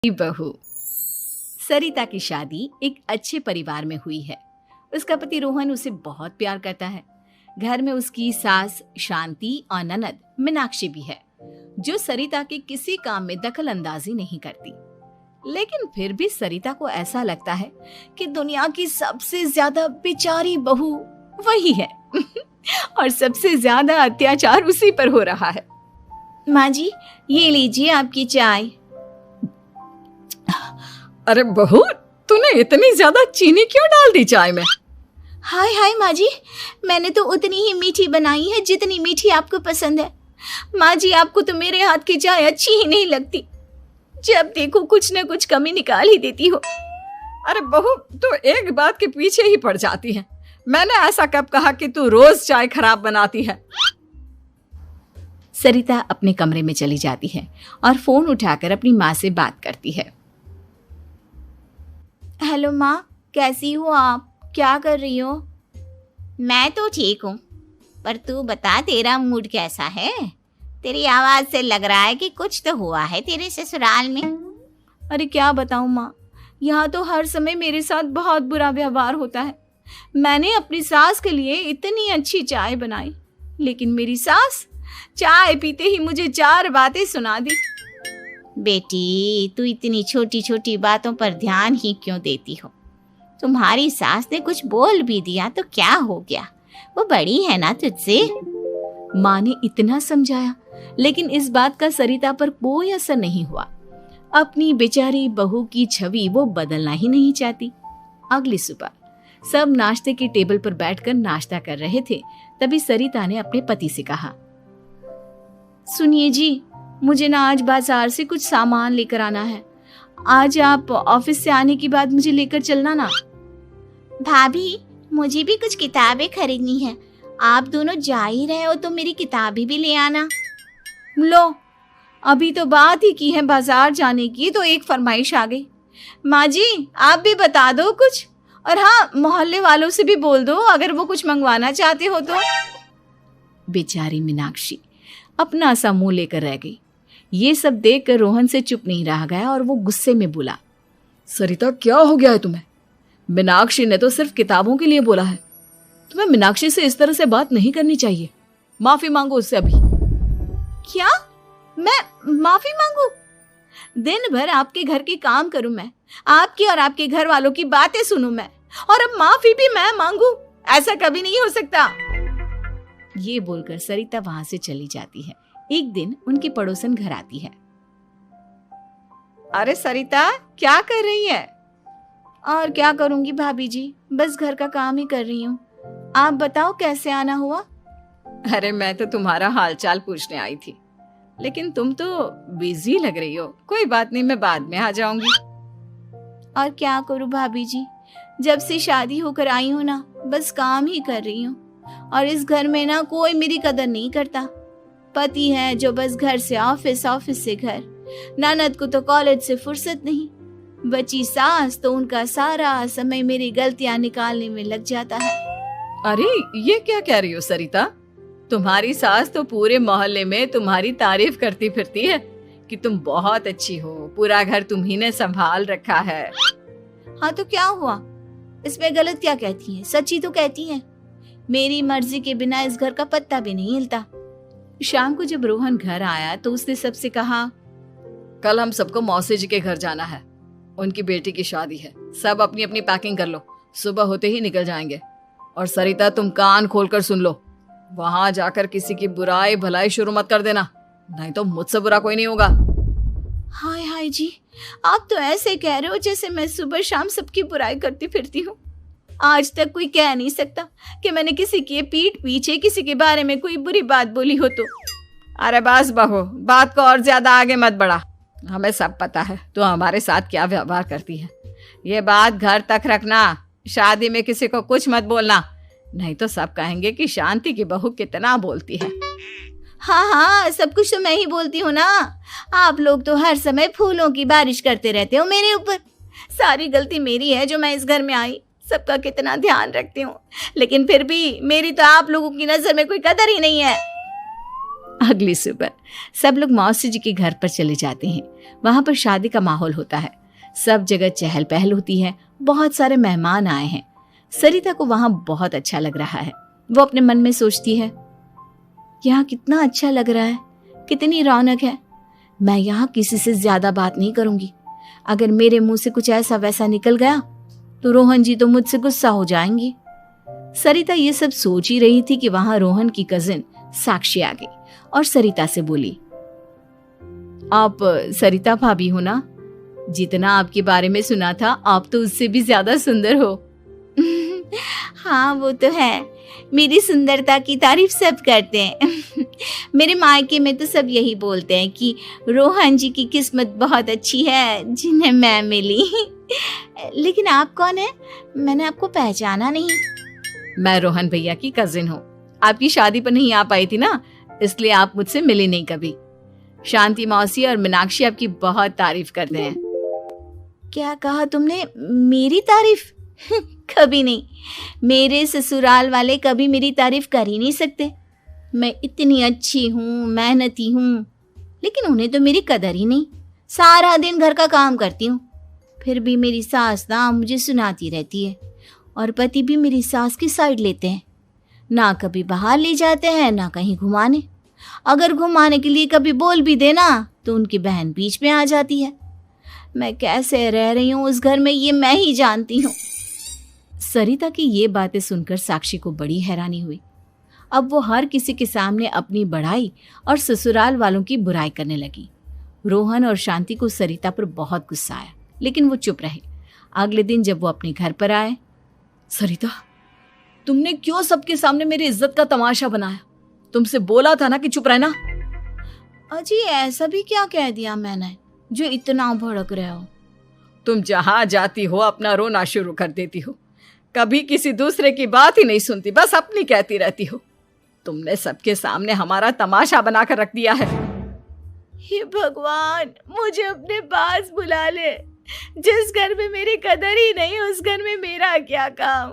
बहू। सरिता की शादी एक अच्छे परिवार में हुई है। उसका पति रोहन उसे बहुत प्यार करता है। घर में उसकी सास शांति और ननद मीनाक्षी भी है, जो सरिता के किसी काम में दखल अंदाजी नहीं करती। लेकिन फिर भी सरिता को ऐसा लगता है कि दुनिया की सबसे ज्यादा बेचारी बहू वही है और सबसे ज्यादा अत्याचार उसी पर हो रहा है। माँ जी, ये लीजिए आपकी चाय। अरे बहू, तूने इतनी ज्यादा चीनी क्यों डाल दी चाय में? हाय हाय माँ जी, मैंने तो उतनी ही मीठी बनाई है जितनी मीठी आपको पसंद है। माँ जी, आपको तो मेरे हाथ की चाय अच्छी ही नहीं लगती। जब देखो कुछ न कुछ कमी निकाल ही देती हो। अरे बहू, तू एक बात के पीछे ही पड़ जाती है। मैंने ऐसा कब कहा कि तू रोज चाय खराब बनाती है? सरिता अपने कमरे में चली जाती है और फोन उठाकर अपनी माँ से बात करती है। हेलो माँ, कैसी हो आप? क्या कर रही हो? मैं तो ठीक हूँ, पर तू बता, तेरा मूड कैसा है? तेरी आवाज से लग रहा है कि कुछ तो हुआ है तेरे ससुराल में। अरे क्या बताऊँ माँ, यहाँ तो हर समय मेरे साथ बहुत बुरा व्यवहार होता है। मैंने अपनी सास के लिए इतनी अच्छी चाय बनाई, लेकिन मेरी सास चाय पीते ही मुझे 4 बातें सुना दी। बेटी, तू इतनी छोटी छोटी बातों पर ध्यान ही क्यों देती हो? तुम्हारी सास ने कुछ बोल भी दिया तो क्या हो गया, वो बड़ी है ना तुझसे। माँ ने इतना समझाया, लेकिन इस बात का सरिता पर कोई असर नहीं हुआ। अपनी बेचारी बहू की छवि वो बदलना ही नहीं चाहती। अगली सुबह सब नाश्ते की टेबल पर बैठकर नाश्ता कर रहे थे। तभी सरिता ने अपने पति से कहा, सुनिए जी, मुझे ना आज बाजार से कुछ सामान लेकर आना है। आज आप ऑफिस से आने के बाद मुझे लेकर चलना ना। भाभी, मुझे भी कुछ किताबें खरीदनी है। आप दोनों जा ही रहे हो तो मेरी किताबें भी ले आना। लो, अभी तो बात ही की है बाजार जाने की, तो एक फरमाइश आ गई। माँ जी, आप भी बता दो कुछ, और हाँ, मोहल्ले वालों से भी बोल दो अगर वो कुछ मंगवाना चाहते हो तो। बेचारी मीनाक्षी अपना सा मुंह लेकर रह गई। ये सब देखकर रोहन से चुप नहीं रह गया और वो गुस्से में बोला, सरिता, क्या हो गया है तुम्हें? मीनाक्षी ने तो सिर्फ किताबों के लिए बोला है। तुम्हें मीनाक्षी से इस तरह से बात नहीं करनी चाहिए। माफी मांगो उससे अभी। क्या? मैं माफी मांगू? दिन भर आपके घर के काम करूं मैं, आपकी और आपके घर वालों की बातें सुनूं मैं, और अब माफी भी मैं मांगू? ऐसा कभी नहीं हो सकता। ये बोलकर सरिता वहां से चली जाती है। एक दिन उनकी पड़ोसन घर आती है। अरे सरिता, क्या कर रही है? और क्या करूंगी भाभी जी, बस घर का काम ही कर रही हूँ। आप बताओ कैसे आना हुआ? अरे मैं तो तुम्हारा हालचाल पूछने आई थी, लेकिन तुम तो बिजी लग रही हो। कोई बात नहीं, मैं बाद में आ जाऊंगी। और क्या करूं भाभी जी, जब से शादी होकर आई हूँ ना, बस काम ही कर रही हूँ। और इस घर में ना कोई मेरी कदर नहीं करता। पति है जो बस घर से ऑफिस, ऑफिस से घर। ननद को तो कॉलेज से फुर्सत नहीं। बची सास तो उनका सारा समय मेरी गलतियां निकालने में लग जाता है। अरे ये क्या कह रही हो सरिता? तुम्हारी सास तो पूरे मोहल्ले में तुम्हारी तारीफ करती फिरती है कि तुम बहुत अच्छी हो, पूरा घर तुम्ही ने संभाल रखा है। हाँ तो क्या हुआ, इसमें गलत क्या कहती हैं? सच्ची तो कहती हैं। मेरी मर्जी के बिना इस घर का पत्ता भी नहीं हिलता। शाम को जब रोहन घर आया तो उसने सबसे कहा, कल हम सबको मौसी जी के घर जाना है। उनकी बेटी की शादी है। सब अपनी अपनी पैकिंग कर लो, सुबह होते ही निकल जाएंगे। और सरिता, तुम कान खोलकर सुन लो, वहां जाकर किसी की बुराई भलाई शुरू मत कर देना, नहीं तो मुझसे बुरा कोई नहीं होगा। हाय हाय जी, आप तो ऐसे कह रहे हो जैसे मैं सुबह शाम सबकी बुराई करती फिरती हूँ। आज तक कोई कह नहीं सकता कि मैंने किसी की पीठ पीछे किसी के बारे में कोई बुरी बात बोली हो तो। अरे बस बहू, बात को और ज्यादा आगे मत बढ़ा। हमें सब पता है तू हमारे साथ क्या व्यवहार करती है। ये बात घर तक रखना, शादी में किसी को कुछ मत बोलना, नहीं तो सब कहेंगे कि शांति की बहू कितना बोलती है। हाँ हाँ, सब कुछ तो मैं ही बोलती हूँ ना। आप लोग तो हर समय फूलों की बारिश करते रहते हो मेरे ऊपर। सारी गलती मेरी है जो मैं इस घर में आई। सबका कितना ध्यान रखती हूँ, लेकिन फिर भी मेरी तो आप लोगों की नजर में कोई कदर ही नहीं है। अगली सुबह सब लोग मौसी जी के घर पर चले जाते हैं। वहां पर शादी का माहौल होता है, सब जगह चहल पहल होती है, बहुत सारे मेहमान आए हैं। सरिता को वहां बहुत अच्छा लग रहा है। वो अपने मन में सोचती है, यहाँ कितना अच्छा लग रहा है, कितनी रौनक है। मैं यहाँ किसी से ज्यादा बात नहीं करूंगी। अगर मेरे मुंह से कुछ ऐसा वैसा निकल गया तो रोहन जी तो मुझसे गुस्सा हो जाएंगी। सरिता ये सब सोच ही रही थी कि वहां रोहन की कजिन साक्षी आ गई और सरिता से बोली, आप सरिता भाभी हो ना? जितना आपके बारे में सुना था, आप तो उससे भी ज्यादा सुंदर हो। हाँ वो तो है, मेरी सुंदरता की तारीफ सब करते हैं। मेरे मायके में तो सब यही बोलते हैं कि रोहन जी की किस्मत बहुत अच्छी है जिन्हें मैं मिली। लेकिन आप कौन है? मैंने आपको पहचाना नहीं। मैं रोहन भैया की कजिन हूँ। आपकी शादी पर नहीं आ पाई थी ना, इसलिए आप मुझसे मिली नहीं कभी। शांति मौसी और मीनाक्षी आपकी बहुत तारीफ करते हैं। क्या कहा तुमने? मेरी तारीफ? कभी नहीं। मेरे ससुराल वाले कभी मेरी तारीफ कर ही नहीं सकते। मैं इतनी अच्छी हूँ, मेहनती हूँ, लेकिन उन्हें तो मेरी कदर ही नहीं। सारा दिन घर का काम करती हूँ, फिर भी मेरी सास ना मुझे सुनाती रहती है और पति भी मेरी सास की साइड लेते हैं। ना कभी बाहर ले जाते हैं, ना कहीं घुमाने। अगर घुमाने के लिए कभी बोल भी देना तो उनकी बहन बीच में आ जाती है। मैं कैसे रह रही हूँ उस घर में, ये मैं ही जानती हूँ। सरिता की ये बातें सुनकर साक्षी को बड़ी हैरानी हुई। अब वो हर किसी के सामने अपनी बढ़ाई और ससुराल वालों की बुराई करने लगी। रोहन और शांति को सरिता पर बहुत गुस्सा आया, लेकिन वो चुप रहे। अगले दिन जब वो अपने घर पर आए, सरिता, तुमने क्यों सबके सामने मेरी इज्जत का तमाशा बनाया? तुमसे बोला था ना कि चुप रहना। अजी ऐसा भी क्या कह दिया मैंने जो इतना भड़क रहे हो? तुम जहां जाती हो अपना रोना शुरू कर देती हो, कभी किसी दूसरे की बात ही नहीं सुनती, बस अपनी कहती रहती हो। तुमने सबके सामने हमारा तमाशा बनाकर रख दिया है। हे भगवान, मुझे अपने पास बुला ले। जिस घर में मेरी कदर ही नहीं, उस घर में मेरा क्या काम?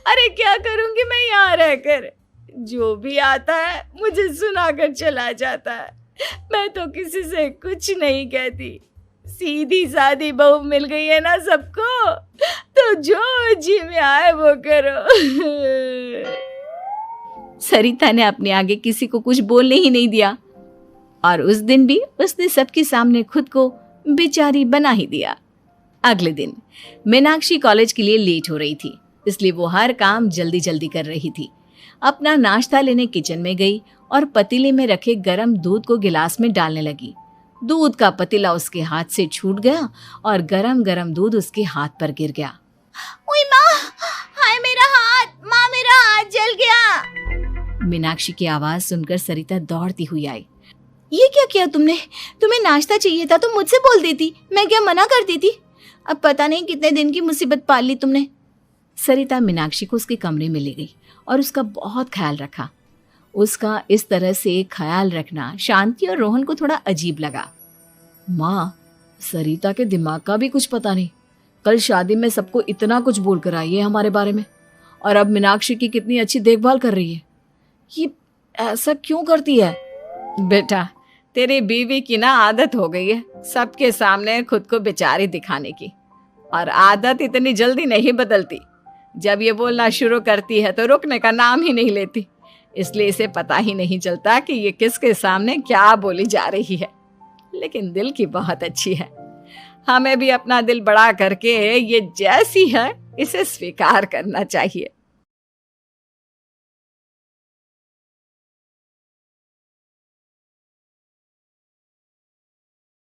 अरे क्या करूंगी मैं यहाँ रहकर? जो भी आता है मुझे सुनाकर चला जाता है। मैं तो किसी से कुछ नहीं कहती। सीधी सादी बहू मिल गई है ना सबको, तो जो जी में आए वो करो। सरिता ने अपने आगे किसी को कुछ बोलने ही नहीं दिया और उस दिन भी उसने सबके सामने खुद को बेचारी बना ही दिया। अगले दिन मीनाक्षी कॉलेज के लिए लेट हो रही थी, इसलिए वो हर काम जल्दी जल्दी कर रही थी। अपना नाश्ता लेने किचन में गई और पतीले में रखे गरम दूध को गिलास में डालने लगी। दूध का पतीला उसके हाथ से छूट गया और गरम गरम दूध उसके हाथ पर गिर गया। ओए माँ, हाय मेरा हाथ, माँ मेरा हाथ जल गया। मीनाक्षी की आवाज सुनकर सरिता दौड़ती हुई आई। ये क्या किया तुमने? तुम्हें नाश्ता चाहिए था तो मुझसे बोल देती, मैं क्या मना करती थी? अब पता नहीं कितने दिन की मुसीबत पाल ली तुमने। सरिता मीनाक्षी को उसके कमरे में ले गई और उसका बहुत ख्याल रखा। उसका इस तरह से ख्याल रखना शांति और रोहन को थोड़ा अजीब लगा। माँ, सरिता के दिमाग का भी कुछ पता नहीं। कल शादी में सबको इतना कुछ बोल कर आई है हमारे बारे में, और अब मीनाक्षी की कितनी अच्छी देखभाल कर रही है। ये ऐसा क्यों करती है? बेटा, तेरी बीवी की ना आदत हो गई है सबके सामने खुद को बेचारी दिखाने की, और आदत इतनी जल्दी नहीं बदलती। जब ये बोलना शुरू करती है तो रुकने का नाम ही नहीं लेती, इसलिए इसे पता ही नहीं चलता कि ये किसके सामने क्या बोली जा रही है। लेकिन दिल की बहुत अच्छी है। हमें भी अपना दिल बड़ा करके ये जैसी है इसे स्वीकार करना चाहिए।